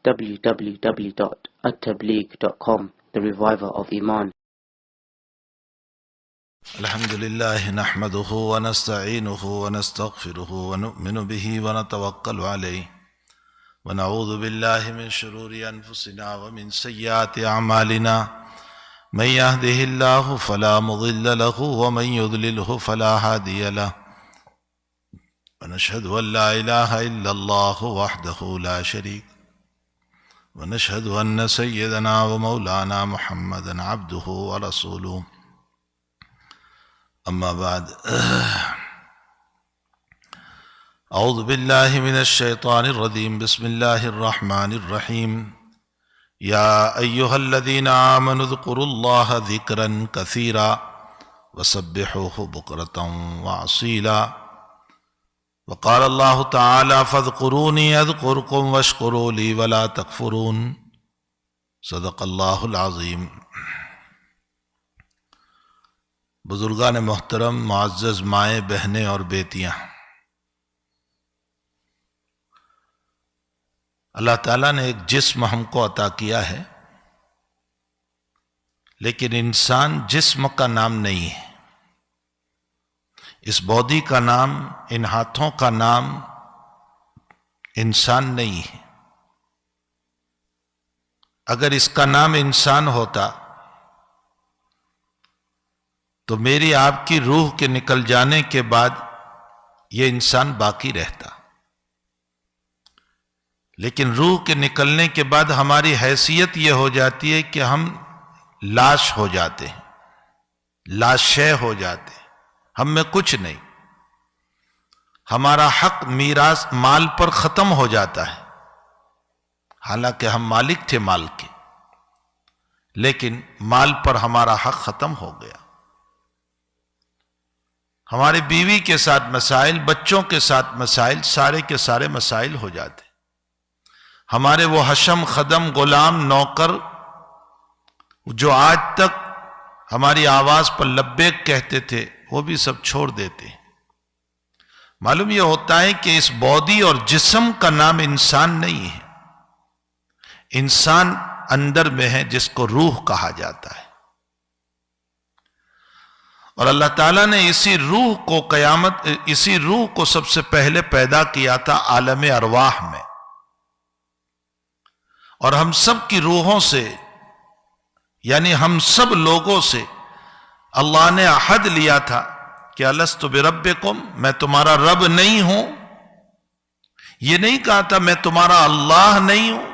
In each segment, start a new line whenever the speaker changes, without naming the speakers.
www.attableek.com, the reviver of Iman.
الحمد لله نحمده ونستعينه ونستغفره ونؤمن به ونتوكل عليه ونعوذ بالله من شرور أنفسنا ومن سيئات أعمالنا من يهده الله فلا مضل له ومن يضلله فلا هادي له ونشهد أن لا إله إلا الله وحده لا شريك ونشهد أن سيدنا ومولانا محمدا عبده ورسوله أما بعد أعوذ بالله من الشيطان الرجيم بسم الله الرحمن الرحيم يا أيها الذين آمنوا اذكروا الله ذكرا كثيرا وسبحوه بكرة وأصيلا وقال الله تعالى فاذكروني أذكركم واشكروا لي ولا تكفرون صدق الله العظيم. بزرگان محترم، معزز مائیں، بہنیں اور بیٹیاں، اللہ تعالیٰ نے ایک جسم ہم کو عطا کیا ہے، لیکن انسان جسم کا نام نہیں ہے. اس باڈی کا نام، ان ہاتھوں کا نام انسان نہیں ہے. اگر اس کا نام انسان ہوتا تو میری آپ کی روح کے نکل جانے کے بعد یہ انسان باقی رہتا. لیکن روح کے نکلنے کے بعد ہماری حیثیت یہ ہو جاتی ہے کہ ہم لاش ہو جاتے ہیں، لاشے ہو جاتے ہیں، ہم میں کچھ نہیں. ہمارا حق میراث مال پر ختم ہو جاتا ہے، حالانکہ ہم مالک تھے مال کے، لیکن مال پر ہمارا حق ختم ہو گیا. ہماری بیوی کے ساتھ مسائل، بچوں کے ساتھ مسائل، سارے کے سارے مسائل ہو جاتے. ہمارے وہ حشم، خدم، غلام، نوکر جو آج تک ہماری آواز پر لبیک کہتے تھے، وہ بھی سب چھوڑ دیتے ہیں. معلوم یہ ہوتا ہے کہ اس باڈی اور جسم کا نام انسان نہیں ہے. انسان اندر میں ہے جس کو روح کہا جاتا ہے. اور اللہ تعالیٰ نے اسی روح کو سب سے پہلے پیدا کیا تھا عالم ارواح میں. اور ہم سب کی روحوں سے، یعنی ہم سب لوگوں سے اللہ نے عہد لیا تھا کہ الست بربکم، میں تمہارا رب نہیں ہوں. یہ نہیں کہا تھا میں تمہارا اللہ نہیں ہوں.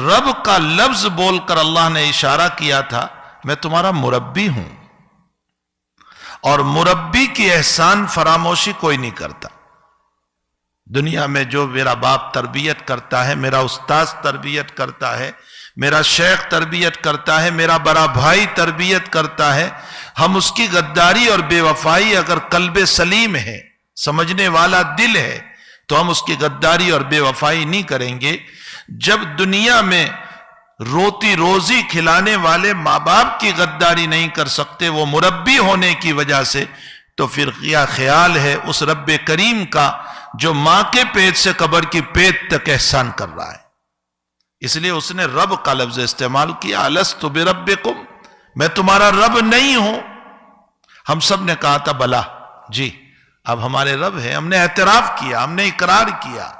رب کا لفظ بول کر اللہ نے اشارہ کیا تھا میں تمہارا مربی ہوں. اور مربی کی احسان فراموشی کوئی نہیں کرتا. دنیا میں جو میرا باپ تربیت کرتا ہے، میرا استاذ تربیت کرتا ہے، میرا شیخ تربیت کرتا ہے، میرا بڑا بھائی تربیت کرتا ہے، ہم اس کی غداری اور بے وفائی اگر قلب سلیم ہے، سمجھنے والا دل ہے، تو ہم اس کی غداری اور بے وفائی نہیں کریں گے. جب دنیا میں روتی روزی کھلانے والے ماں باپ کی غداری نہیں کر سکتے وہ مربی ہونے کی وجہ سے، تو پھر کیا خیال ہے اس رب کریم کا جو ماں کے پیٹ سے قبر کی پیٹ تک احسان کر رہا ہے. اس لیے اس نے رب کا لفظ استعمال کیا، الست بربکم، میں تمہارا رب نہیں ہوں. ہم سب نے کہا تھا بلا جی اب ہمارے رب ہے. ہم نے اعتراف کیا، ہم نے اقرار کیا،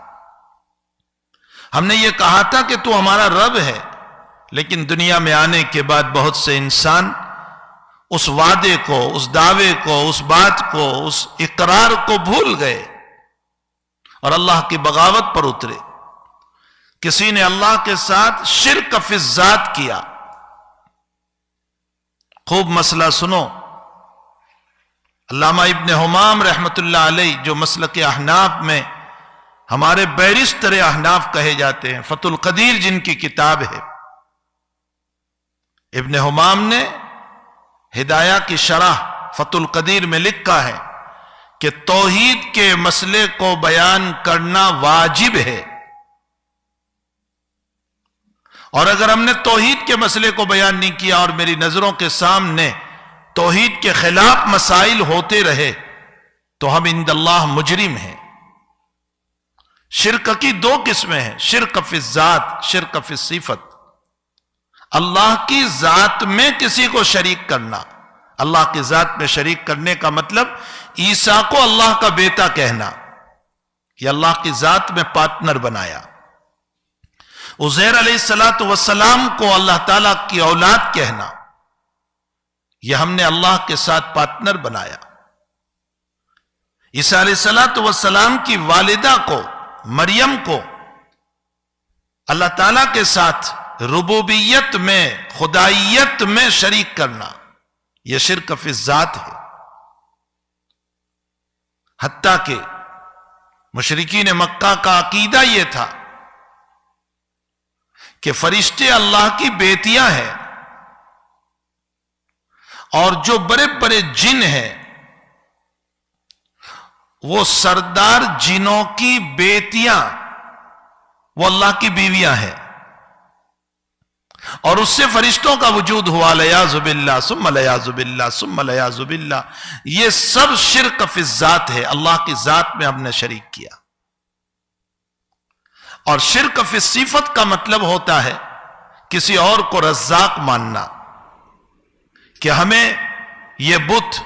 ہم نے یہ کہا تھا کہ تو ہمارا رب ہے. لیکن دنیا میں آنے کے بعد بہت سے انسان اس وعدے کو، اس دعوے کو، اس بات کو، اس اقرار کو بھول گئے اور اللہ کی بغاوت پر اترے. کسی نے اللہ کے ساتھ شرک فی الذات کیا. خوب مسئلہ سنو. علامہ ابن حمام رحمت اللہ علیہ جو مسلک احناف میں ہمارے بیرستر احناف کہے جاتے ہیں، فتح القدیر جن کی کتاب ہے، ابن حمام نے ہدایہ کی شرح فتح القدیر میں لکھا ہے کہ توحید کے مسئلے کو بیان کرنا واجب ہے. اور اگر ہم نے توحید کے مسئلے کو بیان نہیں کیا اور میری نظروں کے سامنے توحید کے خلاف مسائل ہوتے رہے تو ہم عند اللہ مجرم ہیں. شرک کی دو قسمیں ہیں، شرک فی الذات، شرک فی الصفت۔ اللہ کی ذات میں کسی کو شریک کرنا۔ اللہ کی ذات میں شریک کرنے کا مطلب عیسیٰ کو اللہ کا بیٹا کہنا، یہ اللہ کی ذات میں پارٹنر بنایا۔ عزیر علیہ السلام کو اللہ تعالیٰ کی اولاد کہنا، یہ ہم نے اللہ کے ساتھ پارٹنر بنایا۔ عیسیٰ علیہ السلام کی والدہ کو، مریم کو، اللہ تعالیٰ کے ساتھ ربوبیت میں، خدائیت میں شریک کرنا، یہ شرک فی الذات ہے۔ حتیٰ کہ مشرکین مکہ کا عقیدہ یہ تھا کہ فرشتے اللہ کی بیٹیاں ہیں، اور جو بڑے بڑے جن ہیں وہ سردار جنوں کی بیٹیاں، وہ اللہ کی بیویاں ہیں، اور اس سے فرشتوں کا وجود ہوا، لیاذ باللہ ثم لیاذ باللہ ثم لیاذ باللہ۔ یہ سب شرک فی الذات ہے، اللہ کی ذات میں ہم نے شریک کیا۔ اور شرک فی الصفت کا مطلب ہوتا ہے کسی اور کو رزاق ماننا، کہ ہمیں یہ بت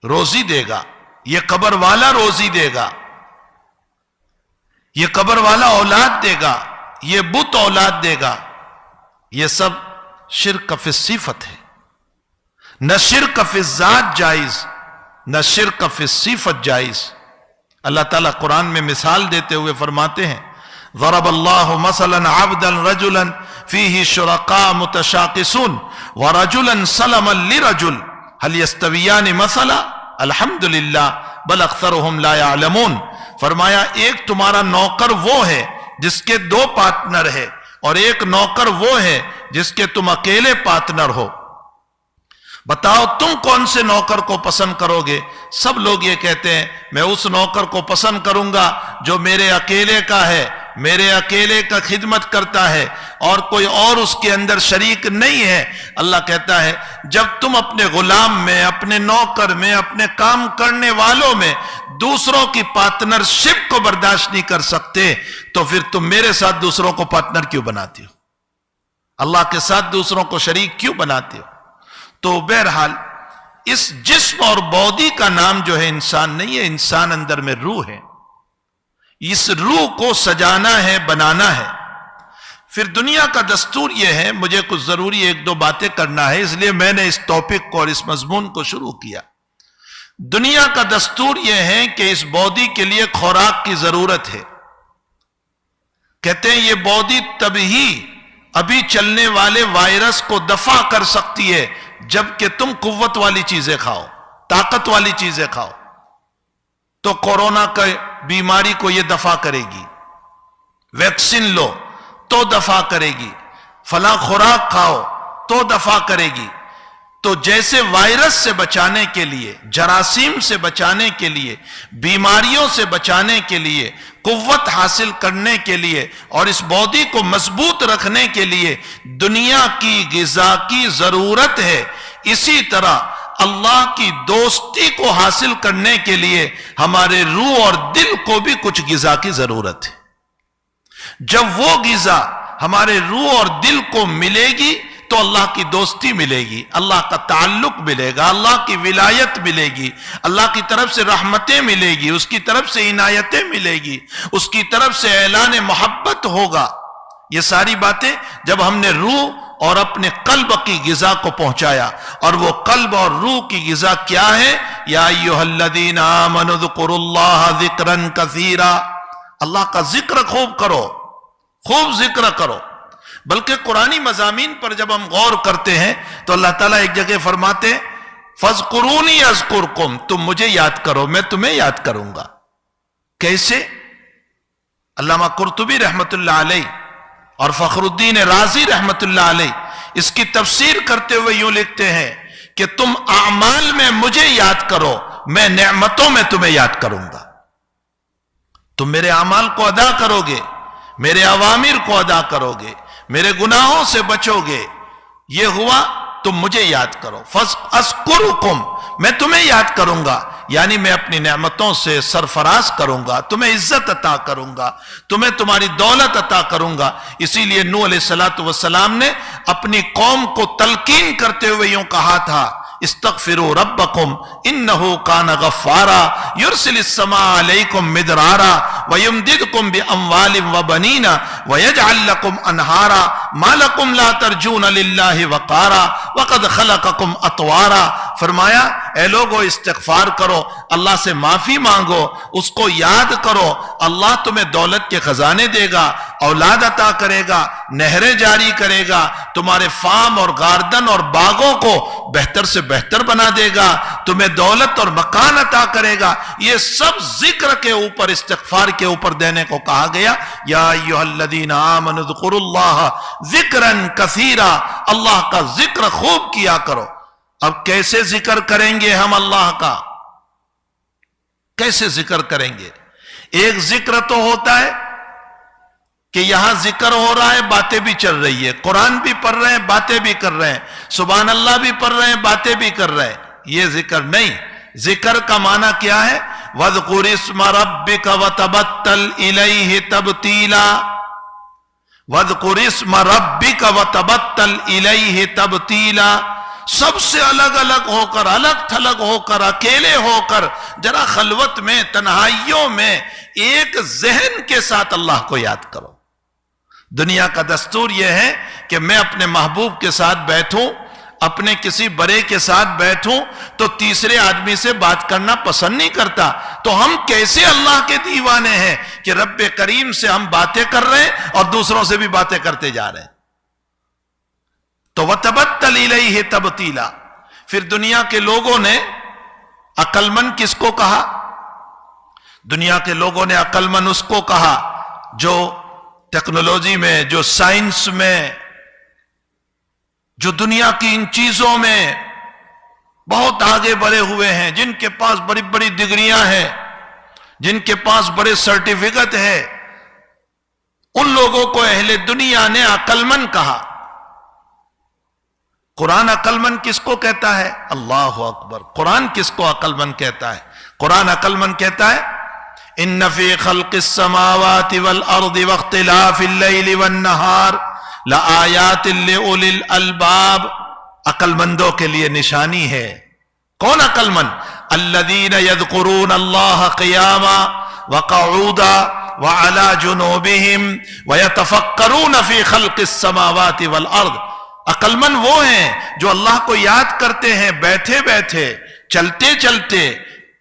روزی دے گا، یہ قبر والا روزی دے گا، یہ قبر والا اولاد دے گا، یہ بت اولاد دے گا۔ یہ سب شرک فی الصفت ہے۔ نہ شرک فی الذات جائز، نہ شرک فی الصفت جائز۔ اللہ تعالیٰ قرآن میں مثال دیتے ہوئے فرماتے ہیں، ضرب اللہ مثلا عبدا رجلا فیہ شرکاء متشاقصون ورجلا سلما لرجل هل یستویان مثلا الحمدللہ بل اکثرهم لا يعلمون۔ فرمایا ایک تمہارا نوکر وہ ہے جس کے دو پارٹنر ہے، اور ایک نوکر وہ ہے جس کے تم اکیلے پارٹنر ہو، بتاؤ تم کون سے نوکر کو پسند کرو گے؟ سب لوگ یہ کہتے ہیں میں اس نوکر کو پسند کروں گا جو میرے اکیلے کا ہے، میرے اکیلے کا خدمت کرتا ہے، اور کوئی اور اس کے اندر شریک نہیں ہے۔ اللہ کہتا ہے جب تم اپنے غلام میں، اپنے نوکر میں، اپنے کام کرنے والوں میں دوسروں کی پارٹنرشپ کو برداشت نہیں کر سکتے، تو پھر تم میرے ساتھ دوسروں کو پارٹنر کیوں بناتے ہو؟ اللہ کے ساتھ دوسروں کو شریک کیوں بناتے ہو؟ تو بہرحال اس جسم اور باڈی کا نام جو ہے انسان نہیں ہے، انسان اندر میں روح ہے۔ اس روح کو سجانا ہے، بنانا ہے۔ پھر دنیا کا دستور یہ ہے، مجھے کچھ ضروری ایک دو باتیں کرنا ہے، اس لیے میں نے اس ٹاپک کو اور اس مضمون کو شروع کیا۔ دنیا کا دستور یہ ہے کہ اس باڈی کے لیے خوراک کی ضرورت ہے۔ کہتے ہیں یہ باڈی تبھی ابھی چلنے والے وائرس کو دفع کر سکتی ہے جبکہ تم قوت والی چیزیں کھاؤ، طاقت والی چیزیں کھاؤ، تو کورونا کا بیماری کو یہ دفع کرے گی۔ ویکسین لو تو دفع کرے گی، فلاں خوراک کھاؤ تو دفع کرے گی۔ تو جیسے وائرس سے بچانے کے لیے، جراثیم سے بچانے کے لیے، بیماریوں سے بچانے کے لیے، قوت حاصل کرنے کے لیے اور اس باڈی کو مضبوط رکھنے کے لیے دنیا کی غذا کی ضرورت ہے، اسی طرح اللہ کی دوستی کو حاصل کرنے کے لیے ہمارے روح اور دل کو بھی کچھ غذا کی ضرورت ہے۔ جب وہ غذا ہمارے روح اور دل کو ملے گی تو اللہ کی دوستی ملے گی، اللہ کا تعلق ملے گا، اللہ کی ولایت ملے گی، اللہ کی طرف سے رحمتیں ملے گی، اس کی طرف سے عنایتیں ملے گی، اس کی طرف سے اعلان محبت ہوگا۔ یہ ساری باتیں جب ہم نے روح اور اپنے قلب کی غذا کو پہنچایا، اور وہ قلب اور روح کی غذا کیا ہے؟ یا ایھا الذین آمنوا اذکروا اللہ ذکرا کثیرا، اللہ کا ذکر خوب کرو، خوب ذکر کرو۔ بلکہ قرآنی مضامین پر جب ہم غور کرتے ہیں تو اللہ تعالیٰ ایک جگہ فرماتے فَاذْكُرُونِي أَذْكُرْكُمْ، تم مجھے یاد کرو میں تمہیں یاد کروں گا۔ کیسے؟ علامہ قرطبی رحمت اللہ علیہ اور فخر الدین رازی رحمت اللہ علیہ اس کی تفسیر کرتے ہوئے یوں لکھتے ہیں کہ تم اعمال میں مجھے یاد کرو، میں نعمتوں میں تمہیں یاد کروں گا۔ تم میرے اعمال کو ادا کرو گے، میرے اوامر کو ادا کرو گے، میرے گناہوں سے بچو گے، یہ ہوا تم مجھے یاد کرو. فَأَذْكُرُكُمْ میں تمہیں یاد کروں گا، یعنی میں اپنی نعمتوں سے سرفراز کروں گا، تمہیں عزت عطا کروں گا، تمہیں تمہاری دولت عطا کروں گا. اسی لیے نوح علیہ السلام نے اپنی قوم کو تلقین کرتے ہوئے یوں کہا تھا استغفروا ربکم انہو کان غفارا یرسل السماء علیکم مدرارا ویمددکم باموال وبنین ویجعل لکم انہارا ما لکم لا ترجون للہ وقارا وقد خلقکم اطوارا. فرمایا اے لوگو استغفار کرو، اللہ سے معافی مانگو، اس کو یاد کرو. اللہ تمہیں دولت کے خزانے دے گا، اولاد عطا کرے گا، نہریں جاری کرے گا، تمہارے فارم اور گاردن اور باغوں کو بہتر سے بہتر بنا دے گا، تمہیں دولت اور مکان عطا کرے گا. یہ سب ذکر کے اوپر، استغفار کے اوپر دینے کو کہا گیا. یا ایھا الذین آمنوا اذکروا اللہ ذکرا کثیرا، اللہ کا ذکر خوب کیا کرو. اب کیسے ذکر کریں گے ہم اللہ کا؟ کیسے ذکر کریں گے؟ ایک ذکر تو ہوتا ہے کہ یہاں ذکر ہو رہا ہے، باتیں بھی چل رہی ہے، قرآن بھی پڑھ رہے ہیں، باتیں بھی کر رہے ہیں، سبحان اللہ بھی پڑھ رہے ہیں، باتیں بھی کر رہے ہیں. یہ ذکر نہیں. ذکر کا معنی کیا ہے؟ وَاذْكُرِ اسْمَ رَبِّكَ وَتَبَتَّلْ إِلَيْهِ تَبْتِيلًا. وَاذْكُرِ اسْمَ رَبِّكَ وَتَبَتَّلْ إِلَيْهِ تَبْتِيلًا. سب سے الگ الگ ہو کر، الگ تھلگ ہو کر، اکیلے ہو کر، ذرا خلوت میں، تنہائیوں میں ایک ذہن کے ساتھ اللہ کو یاد کرو. دنیا کا دستور یہ ہے کہ میں اپنے محبوب کے ساتھ بیٹھوں، اپنے کسی بڑے کے ساتھ بیٹھوں تو تیسرے آدمی سے بات کرنا پسند نہیں کرتا. تو ہم کیسے اللہ کے دیوانے ہیں کہ رب کریم سے ہم باتیں کر رہے ہیں اور دوسروں سے بھی باتیں کرتے جا رہے ہیں. تو وَتَبَتَّلْ إِلَيْهِ تَبْتِيلًا. پھر دنیا کے لوگوں نے عقل مند کس کو کہا؟ دنیا کے لوگوں نے عقل مند اس کو کہا جو ٹیکنالوجی میں، جو سائنس میں، جو دنیا کی ان چیزوں میں بہت آگے بڑھے ہوئے ہیں، جن کے پاس بڑی بڑی ڈگریاں ہیں، جن کے پاس بڑے سرٹیفکیٹ ہیں، ان لوگوں کو اہل دنیا نے عقل مند کہا. قرآن عقل مند کس کو کہتا ہے؟ اللہ اکبر. قرآن کس کو عقل مند کہتا ہے؟ قرآن عقل مند کہتا ہے ان فی خلق السماوات والارض واختلاف اللیل والنہار لآیات لأولی الالباب. عقل مندوں کے لیے نشانی ہے. کون عقل مند؟ الذین یذکرون اللہ قیاما وقعودا وعلی جنوبہم ویتفکرون فی خلق السماوات والارض. عقل مند وہ ہیں جو اللہ کو یاد کرتے ہیں بیٹھے بیٹھے، چلتے چلتے،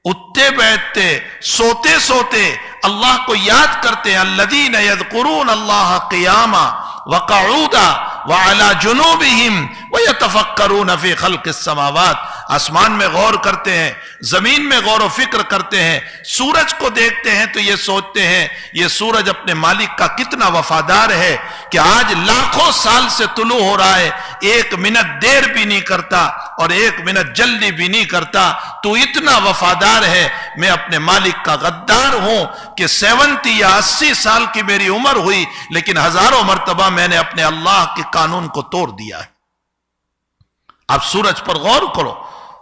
اٹھتے بیٹھتے، سوتے سوتے اللہ کو یاد کرتے ہیں. الذین یذکرون اللہ قیاما وقعودا وعلی جنوبہم ویتفکرون فی خلق السماوات. آسمان میں غور کرتے ہیں، زمین میں غور و فکر کرتے ہیں، سورج کو دیکھتے ہیں تو یہ سوچتے ہیں یہ سورج اپنے مالک کا کتنا وفادار ہے کہ آج لاکھوں سال سے طلوع ہو رہا ہے، ایک منٹ دیر بھی نہیں کرتا اور ایک منٹ جلدی بھی نہیں کرتا. تو اتنا وفادار ہے. میں اپنے مالک کا غدار ہوں کہ 70 یا 80 سال کی میری عمر ہوئی لیکن ہزاروں مرتبہ میں نے اپنے اللہ کے قانون کو توڑ دیا ہے. اب سورج پر غور کرو،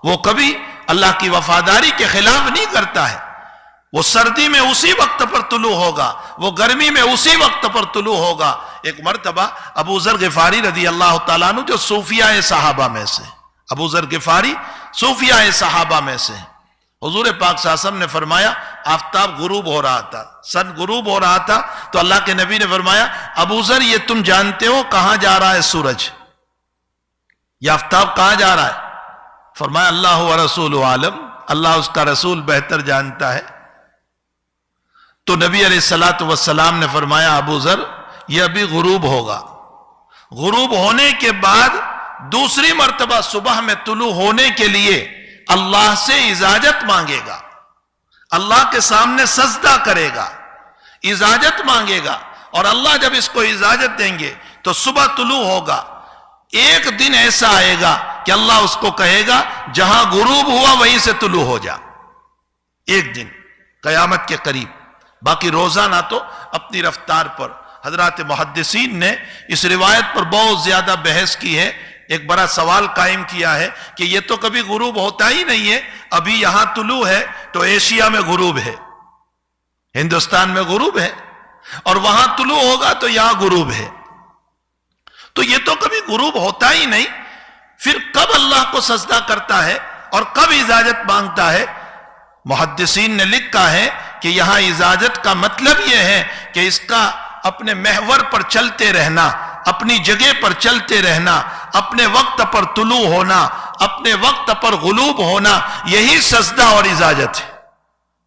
وہ کبھی اللہ کی وفاداری کے خلاف نہیں کرتا ہے. وہ سردی میں اسی وقت پر طلوع ہوگا، وہ گرمی میں اسی وقت پر طلوع ہوگا. ایک مرتبہ ابو ذر غفاری رضی اللہ تعالیٰ عنہ جو صوفیاء صحابہ میں سے، ابو ذر غفاری صوفیاء صحابہ میں سے، حضور پاک صلی اللہ علیہ وسلم نے فرمایا آفتاب غروب ہو رہا تھا، سن غروب ہو رہا تھا تو اللہ کے نبی نے فرمایا ابو ذر یہ تم جانتے ہو کہاں جا رہا ہے سورج؟ یہ آفتاب کہاں جا رہا ہے؟ فرمایا اللہ و رسول عالم، اللہ اس کا رسول بہتر جانتا ہے. تو نبی علیہ السلام نے فرمایا ابو ذر یہ ابھی غروب ہوگا، غروب ہونے کے بعد دوسری مرتبہ صبح میں طلوع ہونے کے لیے اللہ سے اجازت مانگے گا، اللہ کے سامنے سجدہ کرے گا، اجازت مانگے گا، اور اللہ جب اس کو اجازت دیں گے تو صبح طلوع ہوگا. ایک دن ایسا آئے گا کہ اللہ اس کو کہے گا جہاں غروب ہوا وہیں سے طلوع ہو جا. ایک دن قیامت کے قریب. باقی روزانہ تو اپنی رفتار پر. حضرات محدثین نے اس روایت پر بہت زیادہ بحث کی ہے ایک بڑا سوال قائم کیا ہے کہ یہ تو کبھی غروب ہوتا ہی نہیں ہے، ابھی یہاں طلوع ہے تو ایشیا میں غروب ہے، ہندوستان میں غروب ہے، اور وہاں طلوع ہوگا تو یہاں غروب ہے، تو یہ تو کبھی غروب ہوتا ہی نہیں، پھر کب اللہ کو سجدہ کرتا ہے اور کب اجازت مانگتا ہے؟ محدثین نے لکھا ہے کہ یہاں اجازت کا مطلب یہ ہے کہ اس کا اپنے محور پر چلتے رہنا، اپنی جگہ پر چلتے رہنا، اپنے وقت پر طلوع ہونا، اپنے وقت پر غروب ہونا، یہی سجدہ اور اجازت ہے۔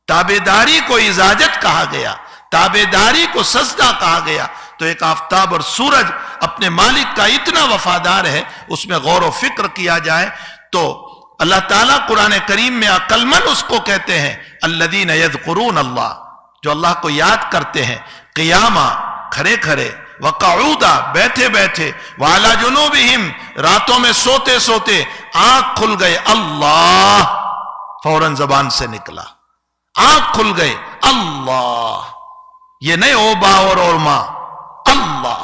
تابعداری کو اجازت کہا گیا، تابعداری کو سجدہ کہا گیا۔ تو ایک آفتاب اور سورج اپنے مالک کا اتنا وفادار ہے، اس میں غور و فکر کیا جائے تو اللہ تعالیٰ قرآن کریم میں عقل مند اس کو کہتے ہیں الذین یذکرون اللہ، جو اللہ کو یاد کرتے ہیں، قیاما کھڑے کھڑے، وقعودا بیٹھے بیٹھے، وعلی جنوبہم راتوں میں سوتے سوتے، آنکھ کھل گئے اللہ فوراً زبان سے نکلا، آنکھ کھل گئے اللہ، یہ نہیں او با اور ماں، اللہ،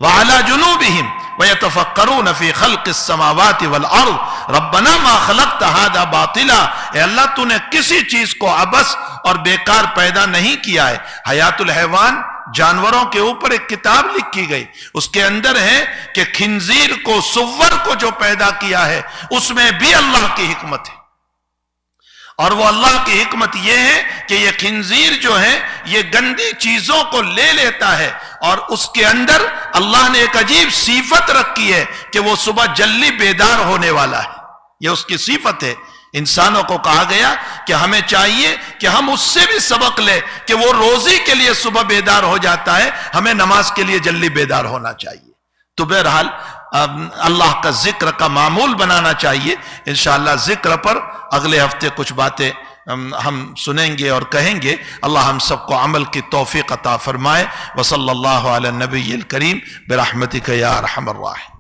وعلی جنوبہم وَيَتَفَكَّرُونَ فِي خَلْقِ السَّمَاوَاتِ وَالْأَرْضِ رَبَّنَا مَا خَلَقْتَ هَذَا بَاطِلًا، اے اللہ تو نے کسی چیز کو عبث اور بیکار پیدا نہیں کیا ہے۔ حیات الحیوان جانوروں کے اوپر ایک کتاب لکھی گئی، اس کے اندر ہے کہ خنزیر کو، سور کو جو پیدا کیا ہے اس میں بھی اللہ کی حکمت ہے، اور وہ اللہ کی حکمت یہ ہے کہ یہ خنزیر جو ہے یہ گندی چیزوں کو لے لیتا ہے، اور اس کے اندر اللہ نے ایک عجیب صفت رکھی ہے کہ وہ صبح جلدی بیدار ہونے والا ہے، یہ اس کی صفت ہے۔ انسانوں کو کہا گیا کہ ہمیں چاہیے کہ ہم اس سے بھی سبق لیں کہ وہ روزی کے لیے صبح بیدار ہو جاتا ہے، ہمیں نماز کے لیے جلدی بیدار ہونا چاہیے۔ تو بہرحال اللہ کا ذکر کا معمول بنانا چاہیے۔ انشاءاللہ ذکر پر اگلے ہفتے کچھ باتیں ہم سنیں گے اور کہیں گے۔ اللہ ہم سب کو عمل کی توفیق عطا فرمائے۔ وصلی اللہ علی النبی الکریم برحمتک یا ارحم الراحمین۔